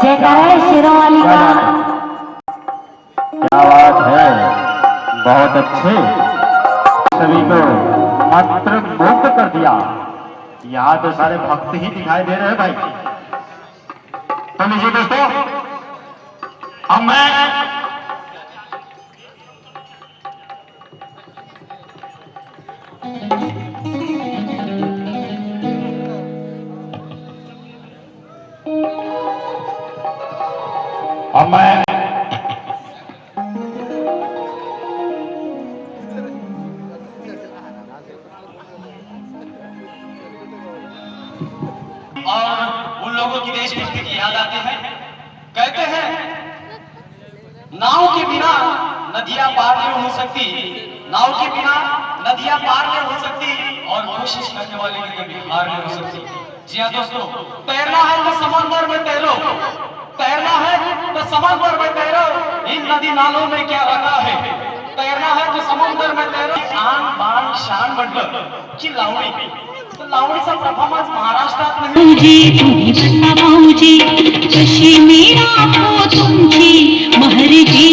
जयकार है शेरों वाली का। क्या बात है, बहुत अच्छे, सभी को मात्र मुक्त कर दिया। यहाँ तो सारे भक्त ही दिखाई दे रहे हैं भाई। तो लीजिए दोस्तों, अब मैं और उन लोगों की देशभक्ति की याद आती है। कहते हैं नाव के बिना नदियां पार नहीं हो सकती, नाव के बिना नदियां पार नहीं हो सकती और कोशिश करने वाले की कभी हार नहीं हो सकती। जी हाँ दोस्तों, तैरना है तो समंदर में तैरो, तैरना है तो समंदर में तैरो, इन नदी नालों में क्या रखा है। तैरना है तो समंदर में तैरो। आन बान शान म्हटलं की लावणी, लावणीचा परफॉर्मन्स महाराष्ट्रात भाऊजी तुम्ही बसा भाऊजी, कशी मी राखो तुमची महरजी,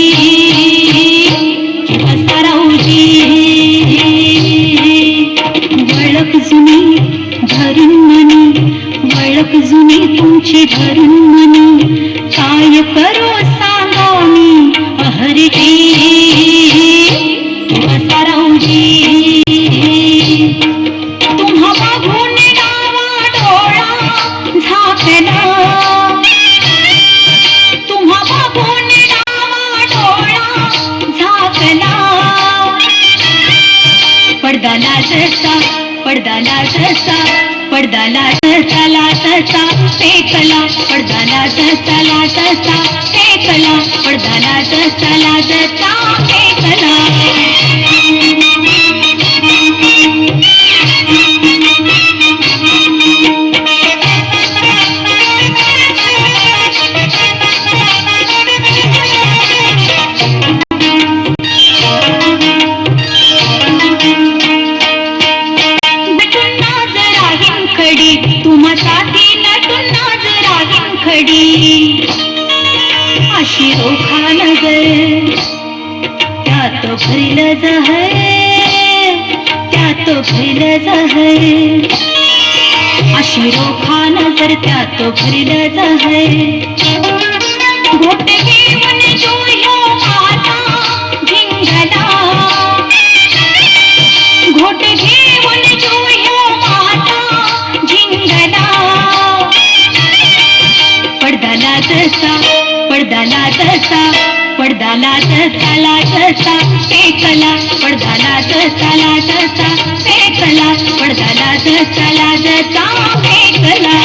बसा राऊजी, वळख जुनी धरून मनी, वळख जुनी तुमची धरून मनी, काय करो सांगा मी महरजी, बसा राऊजी, तुम्हा बघून डावा डोळा झाकला, तुम्हा बघून डावा डोळा झाकला, पडदा लाजसा, पडदा लाजसा, पडदा लाजसा लाजसा फेकला, पडदा लाजसा लाजसा फेकला, पडदा लाजसा लाजसा फेकला. अशी रोखा नजर त्यात भरलं जहर, त्यात भरलं जहर, अशी रोखा नजर त्यात भरलं जहर, घोट घेऊन जो ह्यो माझा धिंगला, घोट घेऊन जो ह्यो माझा धिंगला, पडदा लाजसा, पडदा लाजसा, पडदा लाजसा लाजसा फेकला, पडदा लाजसा लाजसा फेकला, पडदा लाजसा लाजसा फेकला.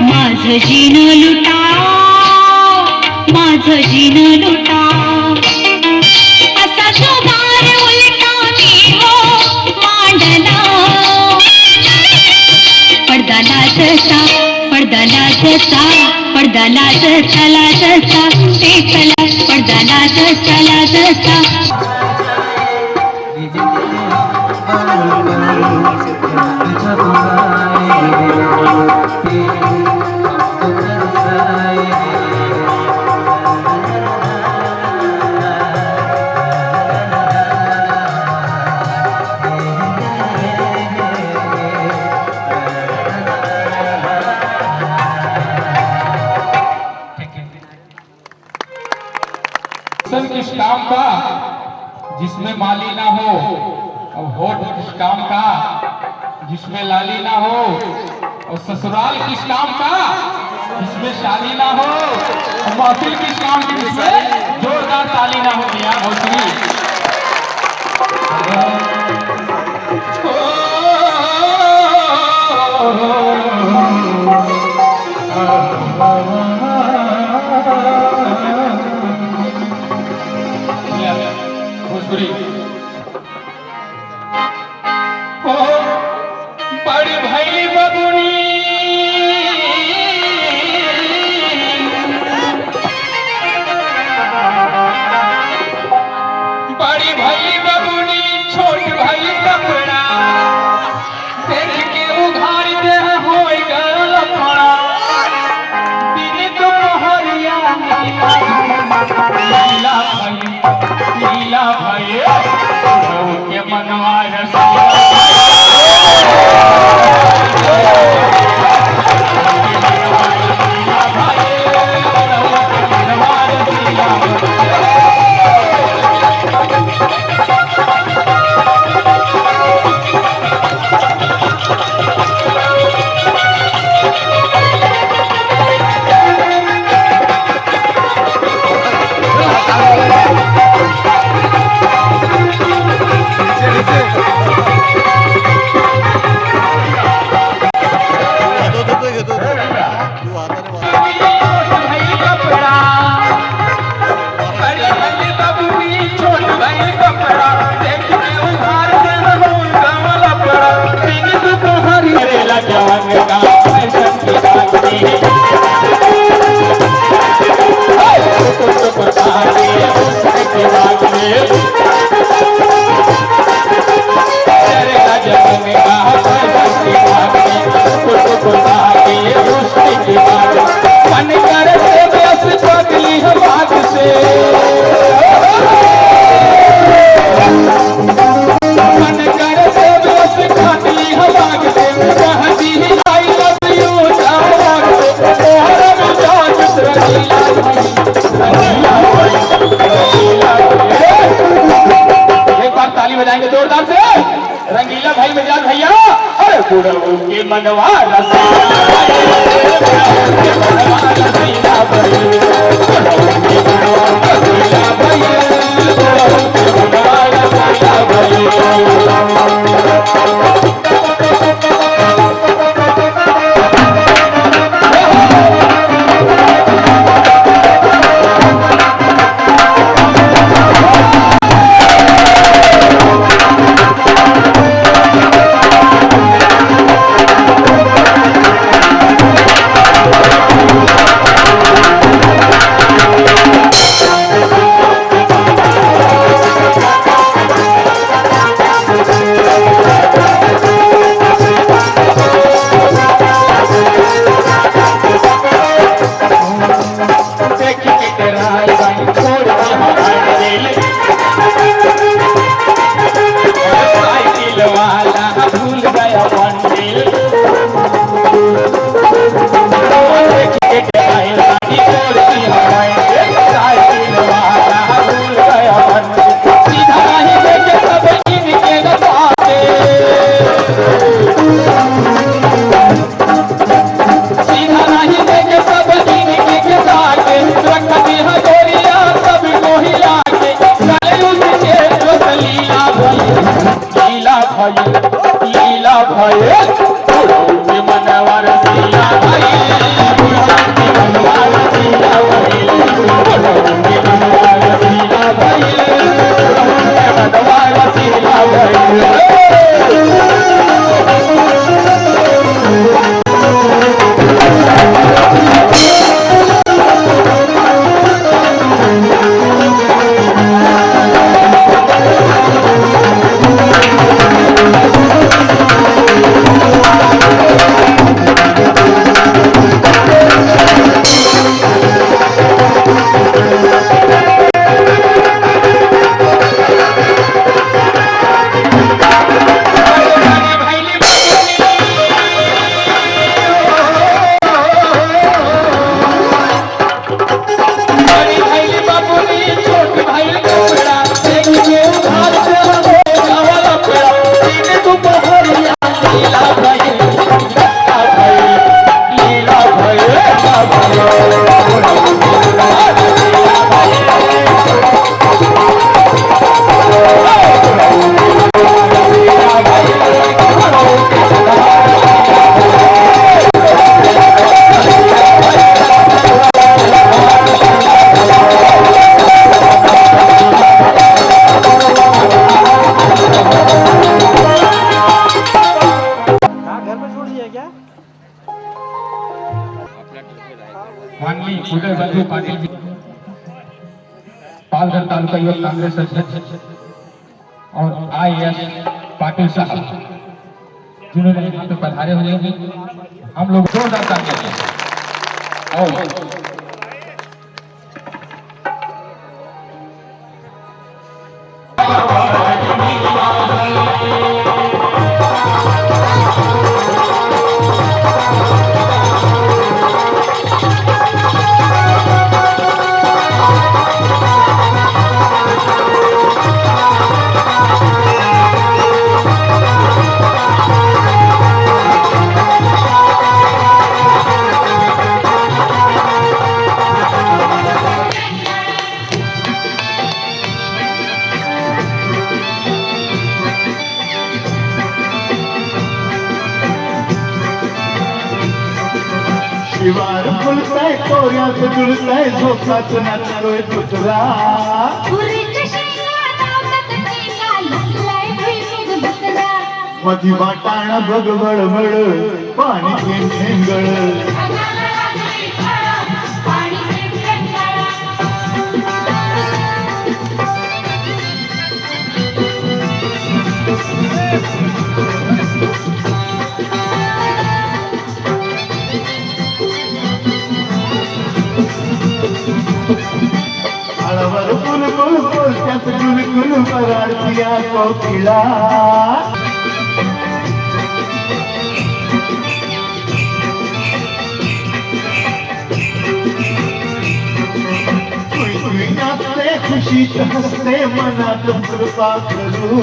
माझं जीन लुटा, माझं जीन लुटा, असा जुगार उलटा मी हो मांडला, पडदा लाजसा, पडदा लाजसा, पडदा लाजसा लाजसा फेकला, पडदा लाजसा लाजसा. का जिसमें माली ना हो, और होठ किस काम का जिसमें लाली ना हो, और ससुराल किस काम का जिसमें शाली ना हो, और महफिल किस काम की जिसमें जोरदार ताली ना हो। मियां भोसड़ी भोजपुरी बड़ी भैली बबुनी बड़ी भैली बबुनी छोट भैली कपड़ा देख के उघार दे हो गया लफड़ा दिन दोपहरिया लीला भाई के मनवा बजाएंगे जोरदार से। रंगीला भाई मिजाज भैया, अरे बुढ़ऊ के मनवा लीला भाई मनवर लीला पाटिल जी, पालघर तालुका युवक कांग्रेस अध्यक्ष और IAS पाटिल साहब जिन्होंने यहाँ पे पधारे हुए हैं, हम लोग जोरदार तालियां दें। और शिवार फुलताय कोऱ्यात जुळताय झोपात नाचतोय कुत्रा मधी वाटाण बघ बळबळ पाणी थेंब थेंब गळ आळावर बुलबुल बोलत्यात गुलगुल पराडतीया कोकिळा तुई नाचते खुशीत हसते मनात कृपा करू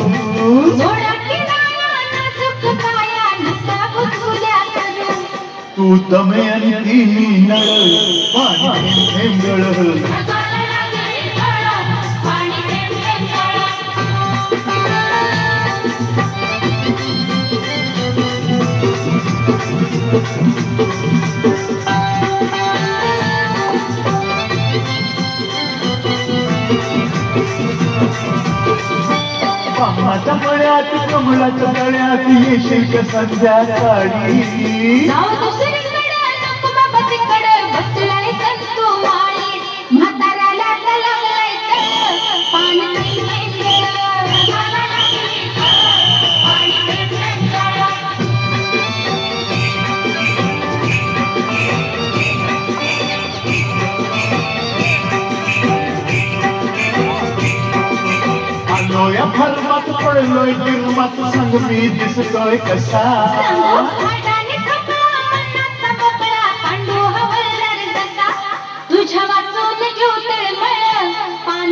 तू दमे आणि ती नळ पाणी थेंब थेंब गळ पामाच्या मळ्यात कमळाच्या तळ्यात येशील का संध्याकाळी या फर्मात पडलोय गिरमात सांग मी दिसतोय कसा तुझ्या वाचून घेऊ तळमळ पान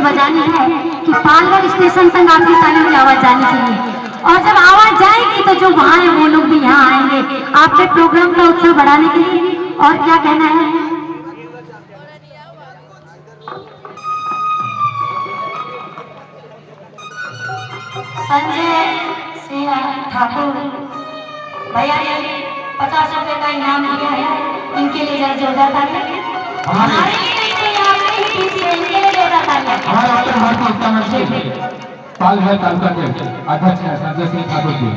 बजानी है कि पालघर स्टेशन तक आपकी तालियों की आवाज जानी चाहिए। और जब आवाज जाएगी तो जो वहाँ है वो लोग भी यहाँ आएंगे आपके प्रोग्राम का उत्साह बढ़ाने के लिए। और क्या कहना है? संजय सिंह ठाकुर भैया ने 50 रुपए का इनाम दिया है, इनके लिए जरा जोरदार तालियां। हमारे लिए नहीं चाहिए, आपके ही टीम से, इनके लिए जोरदार तालियां। पालघर तालुका के अध्यक्ष हैं संजय सिंह ठाकुर जी,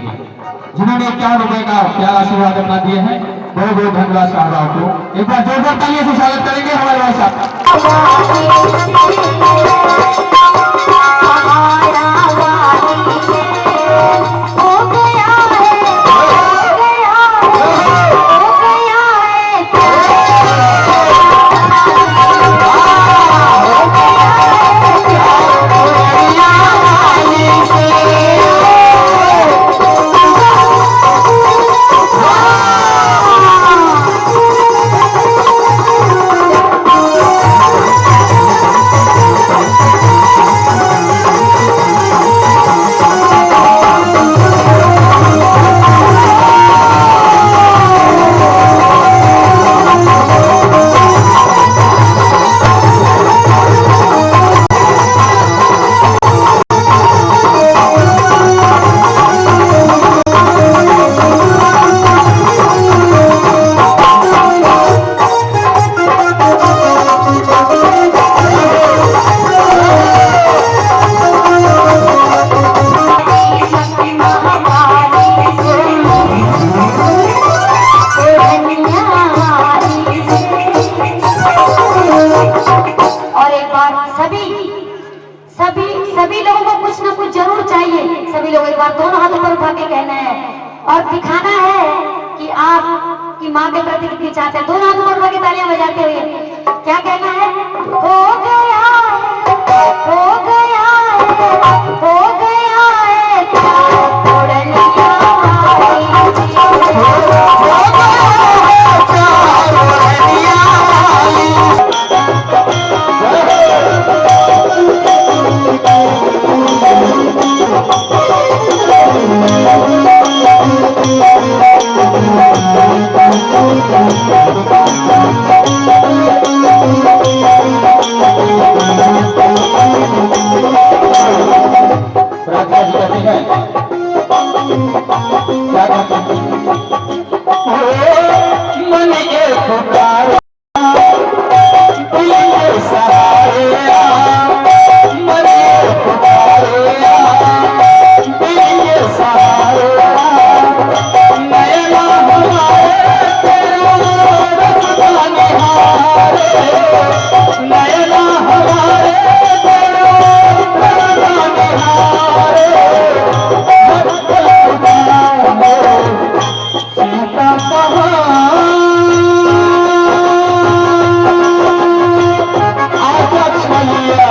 जिन्होंने 51 रुपए का प्यारा आशीर्वाद अपना दिए हैं। बहुत बहुत धन्यवाद साहब को। एक बार जोरदार तालियों से स्वागत करेंगे हमारे भाई साहब। सभी लोगों को कुछ ना कुछ जरूर चाहिए। सभी लोग एक बार दोनों हाथ ऊपर उठा के कहना है और दिखाना है कि आप की माँ के प्रति कितनी चाहते हैं। दोनों हाथ ऊपर उठा के तालियां बजाते हुए क्या कहना है? हो गया है, हो गया है, हो गया है उड़निया वाली, हो गया है उड़निया वाली। मन के पुकार दिल के सहारे मन के पुकारे दिल के सहारे नयना हमारे तेरा रस्ता निहारे नयना हमारे तेरा रस्ता निहारे सीता कहाँ आजा छलिया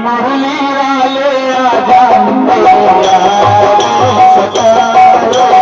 मुरली वाले आजा मेरा सतारो मेरा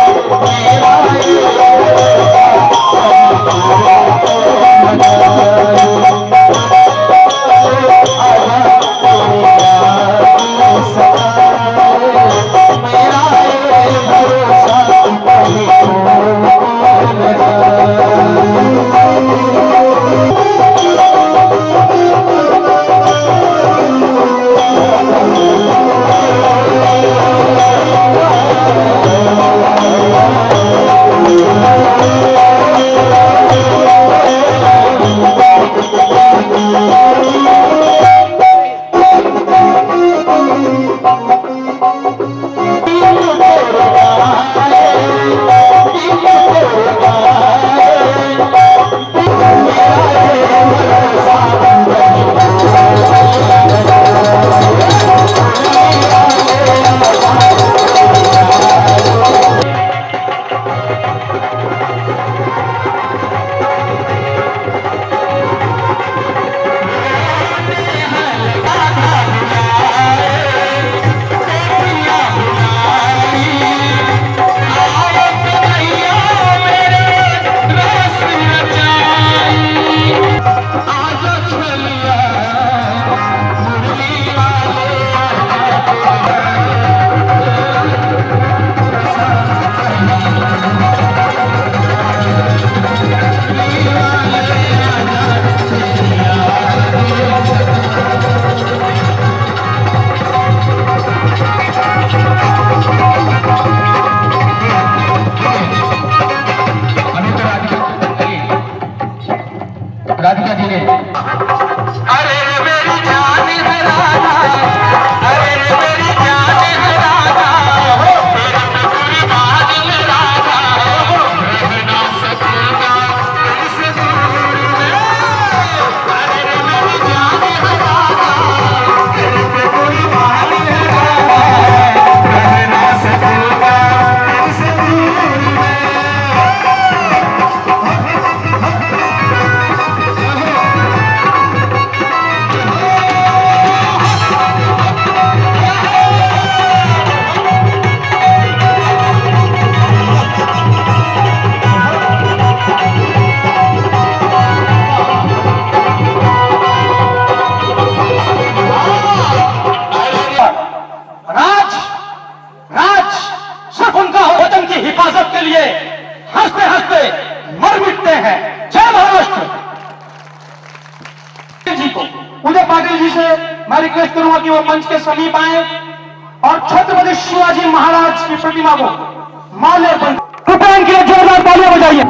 राधिका जी ने अरे मेरी जान है राधा, अरे मेरी जान है राधा, तेरे पे कुर्बान है राधा, रह ना सकूंगा तुझसे दूर में। अरे मेरी जान है राधा, तेरे पे कुर्बान है राधा, रह ना सकूंगा तुझसे दूर में। राज राज सिर्फ उनका वतन की हिफाजत के लिए हंसते हंसते मर मिटते हैं। जय महाराष्ट्र जी को उदय पाटिल जी से मैं रिक्वेस्ट करूंगा कि वो मंच के समीप आए और छत्रपति शिवाजी महाराज की प्रतिमा को माल्यार्पण कृपया इनके लिए जोरदार तालियां बजाइए।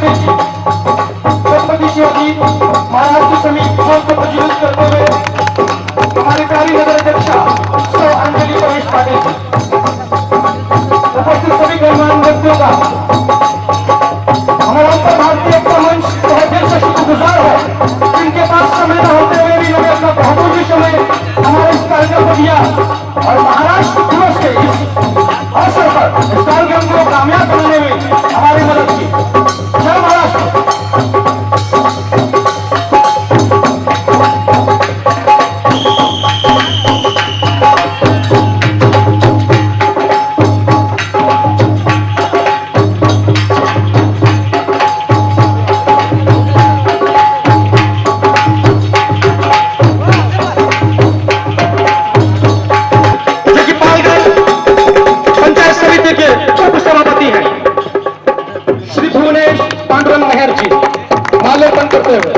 पाटिल जी छत्रपति शिवाजी महाराज के समीप भोग को प्रज्वलित करते हुए हमारे प्यारी नगर अध्यक्षा सौ अंजलि परेश पाटिल जी, उपस्थित सभी गणमान्य व्यक्तियों का हमारा उत्तर भारतीय एकता मंच बहुत दिल से शुक्रगुजार है, जिनके पास समय न होते हुए भी उन्होंने अपना बहुमूल्य समय हमारे इस कार्यक्रम को दिया और महाराष्ट्र दिवस के इस अवसर पर इस कार्यक्रम को कामयाब बनाने में हमारी मदद की। जय महाराष्ट्र। माल्यार्पण करते हुए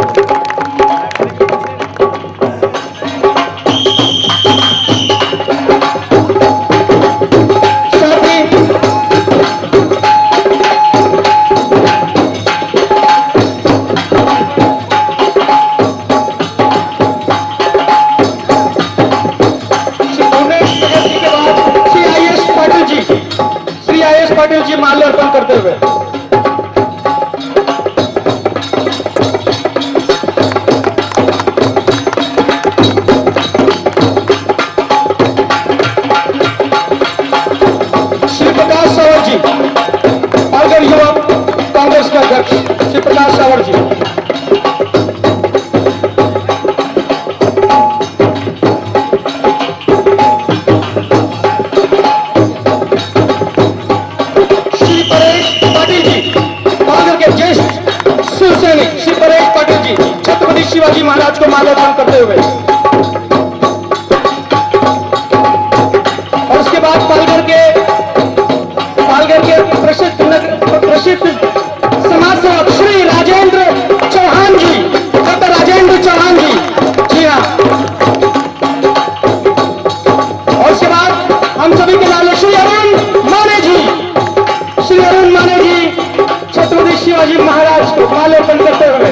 श्री आई.एस. पाटिल जी माल्यार्पण करते हुए कांग्रेस के अध्यक्ष श्री प्रकाश सावर जी, श्री परेश पाटिल जी कांग्रेस के ज्येष्ठ शिव सैनिक श्री परेश पाटिल जी छत्रपति शिवाजी महाराज को माल्यार्पण करते हुए और उसके बाद पालघर के प्रसिद्ध समाज सेवक श्री राजेंद्र चौहान जी, डॉक्टर राजेंद्र चौहान जी, जी हाँ। और उसके बाद हम सभी के लाल श्री अरुण माने जी, श्री अरुण माने जी छत्रपति शिवाजी महाराज को माल्यार्पण करते हुए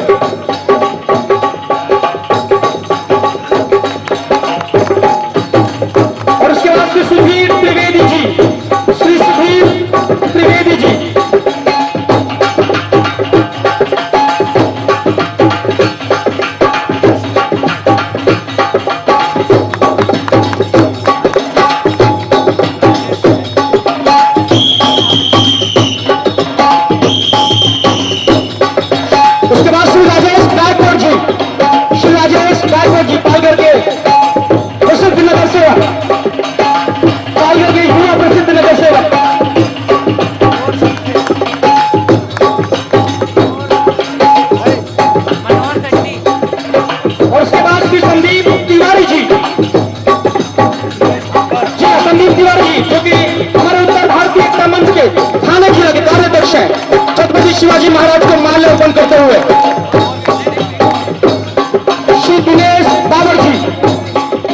और उसके बाद श्री सुधीर त्रिवेदी जी, श्री सुधीर त्रिवेदी जी पालघर के प्रसिद्ध नगर सेवक, पालघर के युवा प्रसिद्ध नगर सेवक और उसके बाद श्री संदीप तिवारी जी, जी हाँ संदीप तिवारी जी जो कि हमारे उत्तर भारतीय एकता मंच के थाने जिला के कार्याध्यक्ष हैं, छत्रपति शिवाजी महाराज को माल्यार्पण करते हुए श्री दिनेश बाबर जी,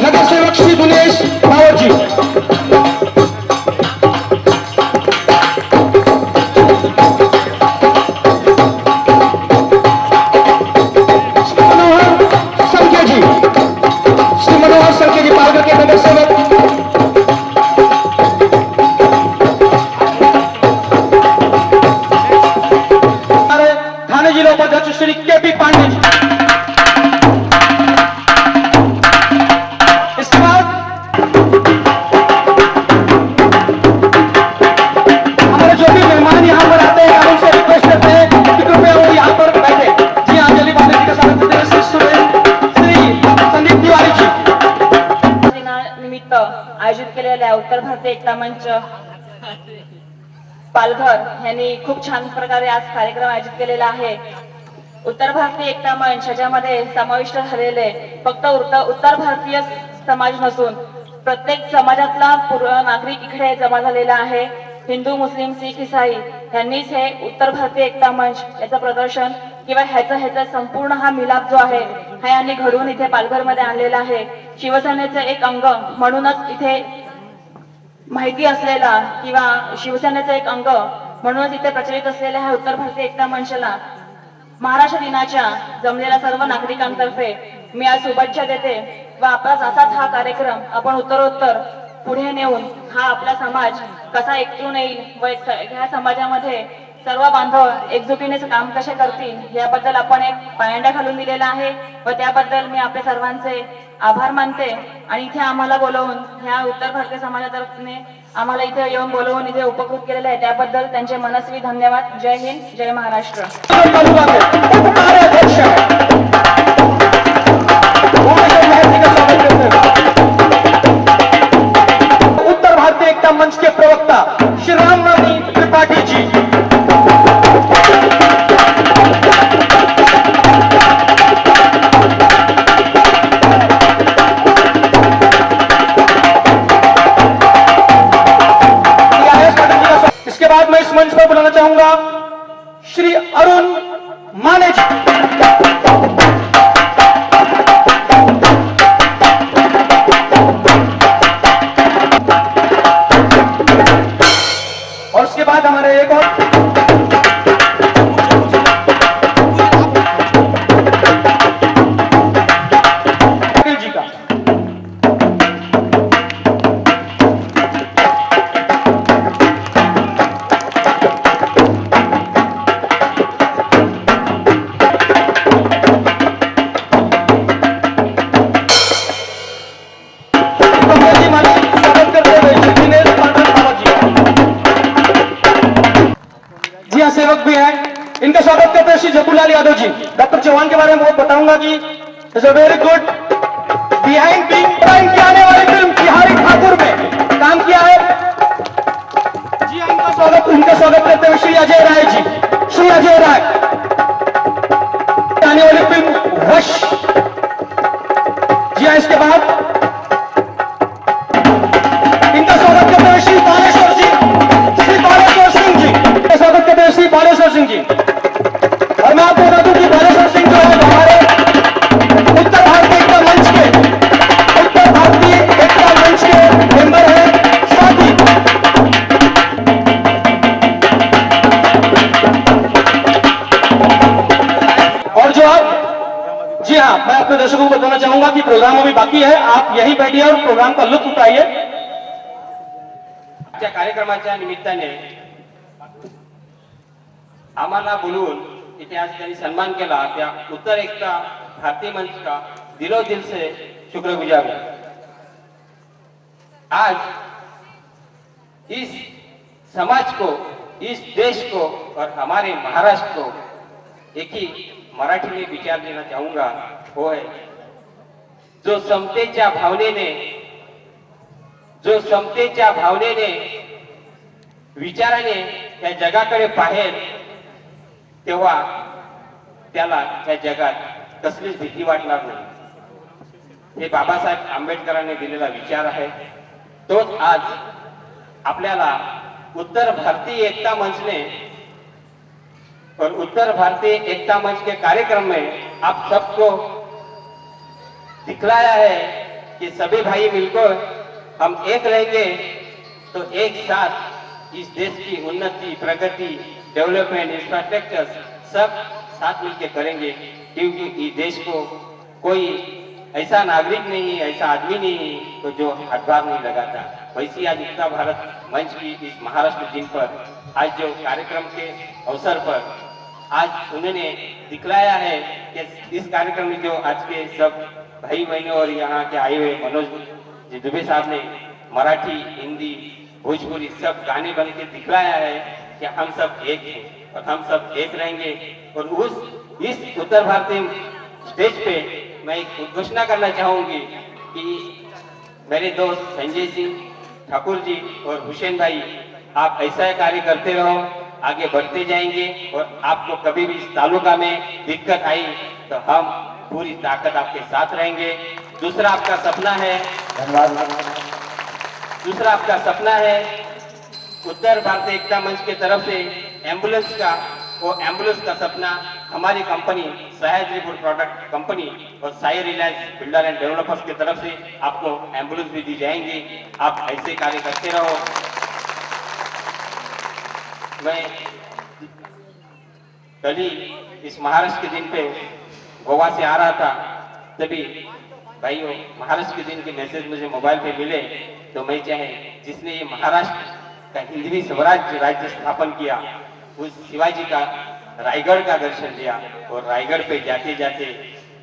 नगर सेवक श्री दिनेश बाबर जी, श्री मनोहर संख्या जी, श्री मनोहर संख्या जी पालघर के नगर सेवक हमारे थाने जिला उपाध्यक्ष श्री के.पी. पांडे जी। आयोजित केलेल्या उत्तर भारतीय एकता मंच पालघर यांनी खूप छान प्रकारे आज कार्यक्रम आयोजित केलेला आहे। उत्तर भारतीय एकता मंच ह्याच्यामध्ये समाविष्ट झालेले फक्त उत्तर भारतीय समाज नसून प्रत्येक समाजातला पूर्ण नागरिक इकडे जमा झालेला आहे। हिंदू, मुस्लिम, शीख, ईसाई यांनीच हे उत्तर भारतीय एकता मंच याचं प्रदर्शन किंवा ह्याचा संपूर्ण हा मिलाप जो आहे हा यांनी घडवून इथे पालघरमध्ये आणलेला आहे। शिवसेनेचं एक अंग म्हणूनच इथे माहिती असलेला किंवा शिवसेनेचं एक अंग म्हणूनच इथे प्रचलित असलेल्या ह्या उत्तर भारतीय एकता मंचला महाराष्ट्र दिनाच्या जमलेल्या सर्व नागरिकांतर्फे मी आज शुभेच्छा देते व आपलाच असाच हा कार्यक्रम आपण उत्तरोत्तर पुढे नेऊन हा आपला समाज कसा एकजून येईल व ह्या समाजामध्ये सर्व बांधव एकजुटीने काम कसे करतील याबद्दल आपण एक पायंडा घालून दिलेला आहे व त्याबद्दल मी आपल्या सर्वांचे आभार मानते आणि इथे आम्हाला बोलवून ह्या उत्तर भारतीय समाजातर्फे आम्हाला इथे येऊन बोलवून इथे उपकृत केलेले आहे त्याबद्दल त्यांचे मनस्वी धन्यवाद. जय हिंद, जय महाराष्ट्र. उत्तर भारतीय एकता मंच के प्रवक्ता श्री रामनवमी त्रिपाठी जी. इसके बाद मैं इस मंच पर बुलाना चाहूंगा श्री अरुण माने जी. और उसके बाद हमारे एक और जी का सेवक भी हैं. इनका स्वागत करते हैं श्री जपूलाल यादव जी. डॉक्टर चौहान के बारे में बहुत बताऊंगा कि is a very good behind being prime की आने वाली फिल्म बिहारी ठाकुर में काम किया है. जी हाँ, इनका स्वागत करते हुए श्री अजय राय जी. श्री अजय राय आने वाली फिल्म वश. जी हाँ, इसके बाद इनका स्वागत करते हुए श्री बालेश्वर जी. श्री बालेश्वर सिंह जी स्वागत करते हैं श्री बालेश्वर सिंह जी. और मैं आपको बता दूं कि बालेश्वर सिंह जो है हमारे उत्तर भारतीय एकता मंच के मेंबर हैं. साथ ही और जो आप जी हाँ, मैं अपने दर्शकों को बताना चाहूंगा कि प्रोग्राम अभी बाकी है. आप यहीं बैठिए और प्रोग्राम का लुत्फ उठाइए. कार्यक्रमाच्या निमित्ताने आम्हाला बोलून इथे आज त्यांनी सन्मान केला त्या उत्तर एकता भारतीय मंच का दिलो दिल से शुक्रगुजार हूं. आज इस समाज को, इस देश को और हमारे महाराष्ट्र को एक ही मराठी में विचार देना चाहूंगा. वो है जो समतेच्या भावनेने विचाराने या जगाकडे पाहेल तेव्हा त्याला त्या जगात कसलीच भीती वाटणार नाही. हे बाबासाहेब आंबेडकरांनी दिलेला विचार आहे. तोच आज आपल्याला उत्तर भारतीय एकता मंच ने और उत्तर भारतीय एकता मंच के कार्यक्रम में आप सबको दिखलाया है कि सभी भाई मिलकर हम एक रहेंगे तो एक साथ इस देश की उन्नति, प्रगति, डेवलपमेंट, इंफ्रास्ट्रक्चर सब साथ मिलकर करेंगे. क्योंकि इस देश को कोई ऐसा नागरिक नहीं, ऐसा आदमी नहीं तो जो हाथभार नहीं लगाता. वैसी आज उत्तर भारत मंच की इस महाराष्ट्र दिन पर आज जो कार्यक्रम के अवसर पर आज उन्होंने दिखलाया है कि इस कार्यक्रम में जो आज के सब भाई बहनों और यहाँ के आए हुए मनोज जी दुबे साहब ने मराठी, हिंदी, भोजपुरी सब गाने बन के दिखलाया है कि हम सब एक हैं और हम सब एक रहेंगे. और इस उत्तर भारतीय स्टेज पे मैं एक घोषणा करना चाहूंगी कि मेरे दोस्त संजय सिंह ठाकुर जी और हुसैन भाई, आप ऐसा कार्य करते रहो, आगे बढ़ते जाएंगे. और आपको कभी भी इस तालुका में दिक्कत आई तो हम पूरी ताकत आपके साथ रहेंगे. दूसरा आपका सपना है, दूसरा आपका सपना है उत्तर भारतीय एकता मंच की तरफ से एम्बुलेंस का, वो एम्बुलेंस का सपना हमारी company Sayaji food product company और Sai Reliance builder and developers की तरफ से आपको एम्बुलेंस भी दी जाएंगी. आप ऐसे कार्य करते रहो. मैं कल ही इस महाराष्ट्र के दिन पे गोवा से आ रहा था, तभी भाइयों महाराष्ट्र के दिन के मैसेज मुझे मोबाइल पे मिले, तो मैं चाहे जिसने ये महाराष्ट्र का हिंदवी स्वराज्य राज्य स्थापन किया उस शिवाजी का रायगढ़ का दर्शन लिया, और रायगढ़ पे जाते जाते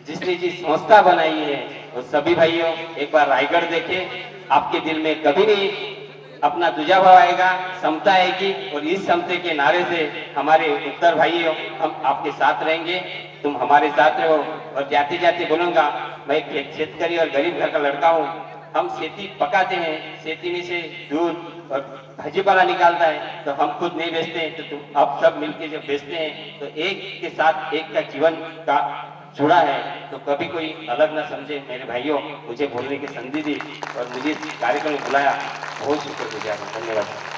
जिसने जी संस्था बनाई है वो सभी भाइयों एक बार रायगढ़ देखे, आपके दिल में कभी नहीं अपना दूजा भाव आएगा, समता आएगी, और इस समते के नारे से हमारे उत्तर भाइयों हम आपके साथ रहेंगे, तुम हमारे साथ रहो। और जाते जाते बोलूंगा, मैं शेतकरी और गरीब घर का लड़का हूँ, हम खेती पकाते हैं, खेती में से दूध और भाजीपाला निकालता है, तो हम खुद नहीं बेचते, तो तुम अब सब मिलके जब बेचते हैं तो एक के साथ एक का जीवन का जुड़ा है, तो कभी कोई अलग ना समझे। मेरे भाइयों मुझे बोलने की संधि दी और मुझे इस कार्यक्रम में बुलाया, बहुत शुक्रगुजार हूँ, धन्यवाद।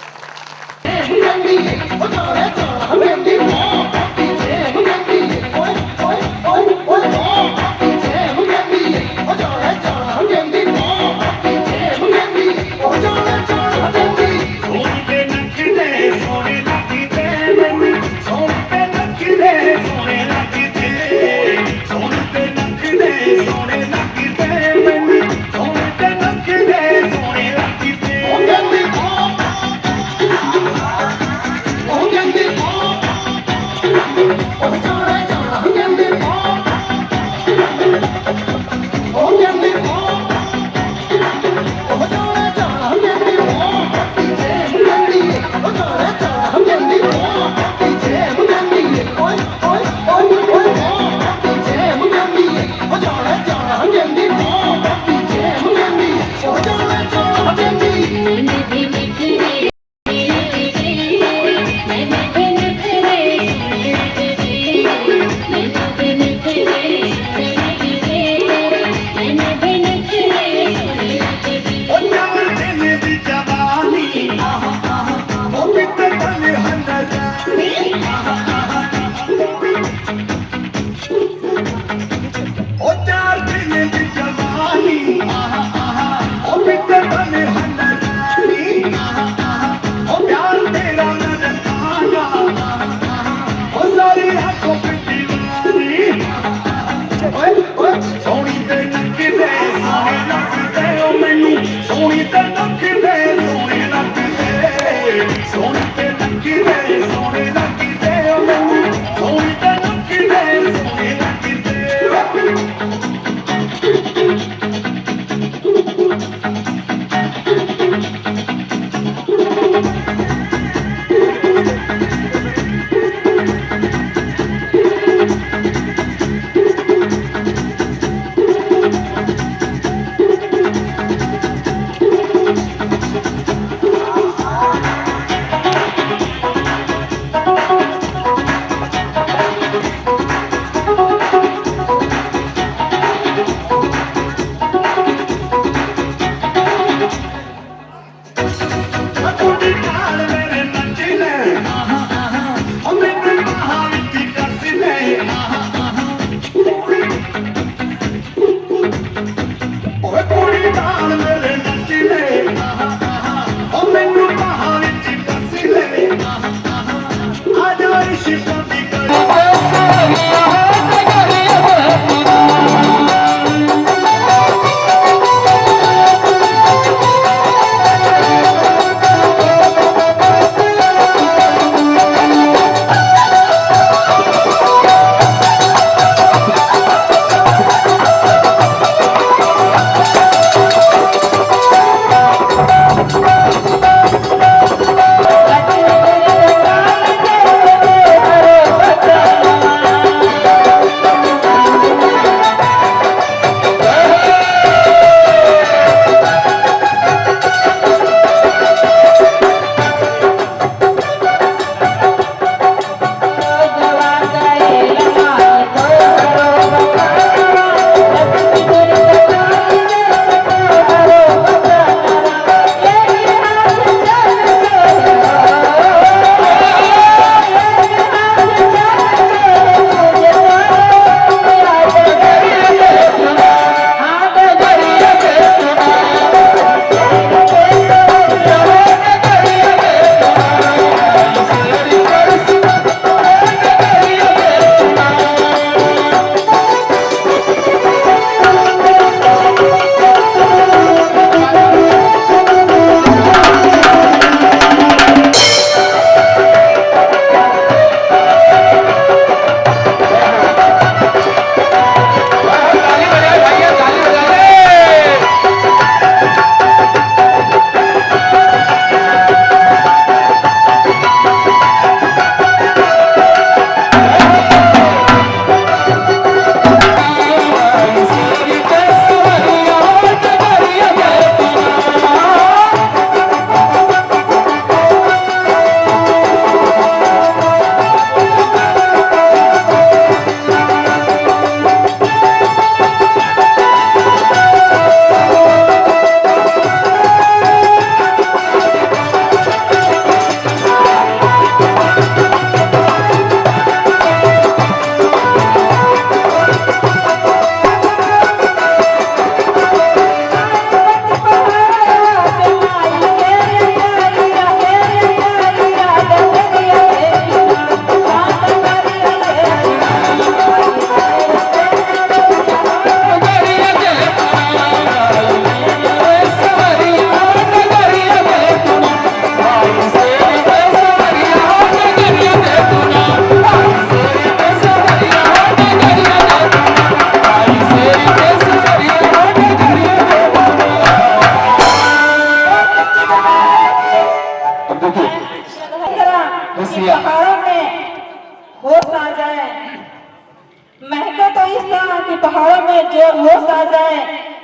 महके तो इस तरह की पहाड़ों में जो होश आ जाए,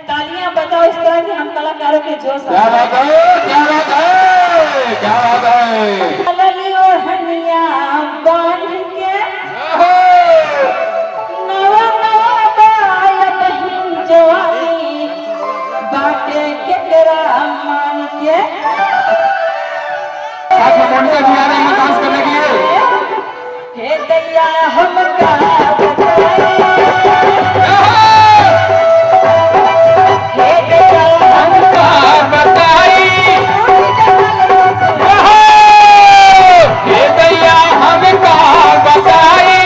तालियां बजाओ इस तरह के हम कलाकारों के जोश आ क्या जाए। बात है, क्या बात है, क्या बात है। लली ओढ़निया बांध के नवा नवा बाय बहिन जवानी बाटे केकरा मान के। साथ में मोनिका जी आ रही है डांस करने के लिए। हे दैया हमका बताए, हे दैया हमका बताई, हे दैया हमका बताई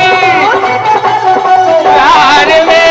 प्यार में।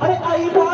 अरे आई बात